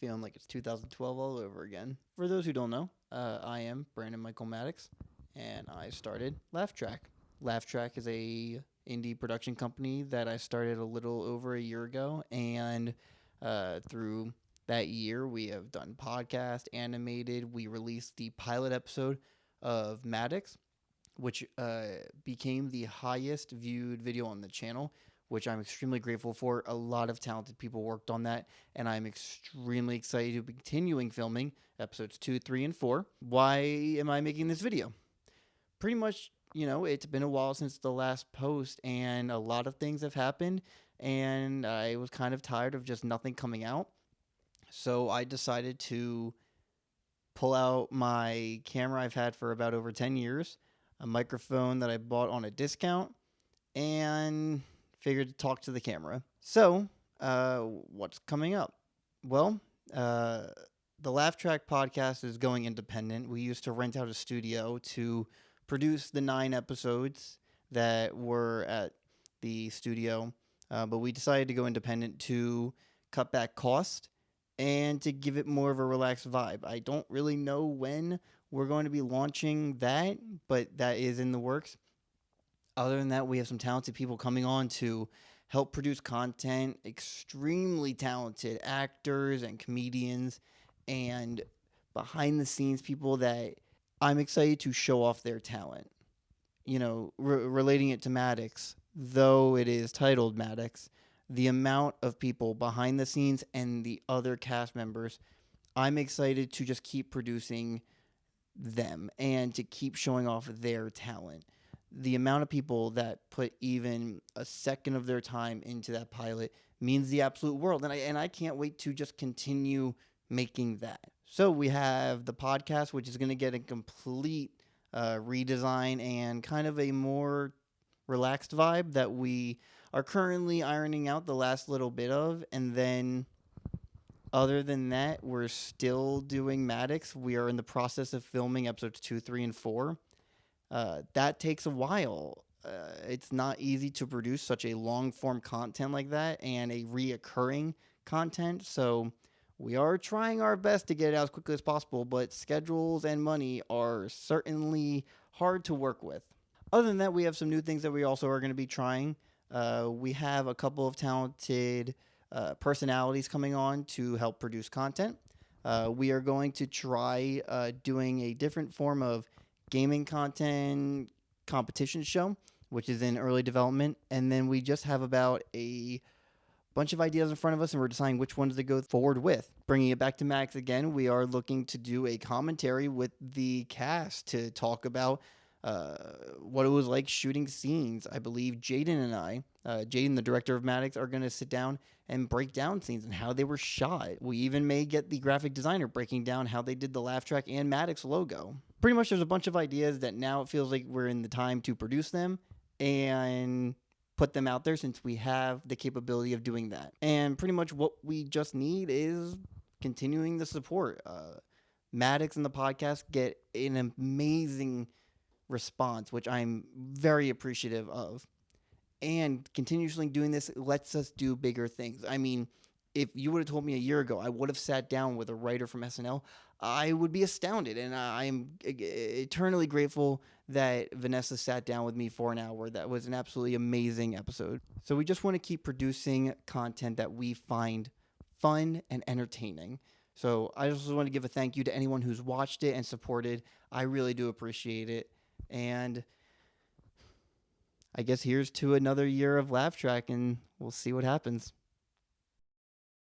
Feeling like it's 2012 all over again. For those who don't know, I am Brandon Michael Maddox, and I started Laugh Track. Laugh Track is a indie production company that I started a little over a year ago, and through that year, we have done podcast, animated. We released the pilot episode of Maddox, which became the highest viewed video on the channel, which I'm extremely grateful for. A lot of talented people worked on that, and I'm extremely excited to be continuing filming episodes 2, 3, and 4. Why am I making this video? Pretty much, it's been a while since the last post, and a lot of things have happened, and I was kind of tired of just nothing coming out. So I decided to pull out my camera I've had for about over 10 years, a microphone that I bought on a discount, and figured to talk to the camera. So, what's coming up? Well, the Laugh Track podcast is going independent. We used to rent out a studio to produce the 9 episodes that were at the studio, but we decided to go independent to cut back cost and to give it more of a relaxed vibe. I don't really know when we're going to be launching that, but that is in the works. Other than that, we have some talented people coming on to help produce content, extremely talented actors and comedians and behind the scenes people that I'm excited to show off their talent. Relating it to Maddox, though it is titled Maddox, the amount of people behind the scenes and the other cast members, I'm excited to just keep producing them and to keep showing off their talent. The amount of people that put even a second of their time into that pilot means the absolute world. And I can't wait to just continue making that. So we have the podcast, which is going to get a complete redesign and kind of a more relaxed vibe that we are currently ironing out the last little bit of. And then other than that, we're still doing Maddox. We are in the process of filming episodes 2, 3, and 4. That takes a while. It's not easy to produce such a long-form content like that and a reoccurring content. So we are trying our best to get it out as quickly as possible, but schedules and money are certainly hard to work with. Other than that, we have some new things that we also are going to be trying. We have a couple of talented personalities coming on to help produce content. We are going to try doing a different form of gaming content competition show, which is in early development. And then we just have about a bunch of ideas in front of us, and we're deciding which ones to go forward with. Bringing it back to Max again, we are looking to do a commentary with the cast to talk about what it was like shooting scenes. I believe Jaden and I, Jaden, the director of Maddox, are going to sit down and break down scenes and how they were shot. We even may get the graphic designer breaking down how they did the Laugh Track and Maddox logo. Pretty much there's a bunch of ideas that now it feels like we're in the time to produce them and put them out there since we have the capability of doing that. And pretty much what we just need is continuing the support. Maddox and the podcast get an amazing response, which I'm very appreciative of. And continuously doing this lets us do bigger things. I mean, if you would have told me a year ago I would have sat down with a writer from SNL, I would be astounded. And I'm eternally grateful that Vanessa sat down with me for an hour. That was an absolutely amazing episode. So we just want to keep producing content that we find fun and entertaining. So I just want to give a thank you to anyone who's watched it and supported. I really do appreciate it. And I guess here's to another year of Laugh Track, and we'll see what happens.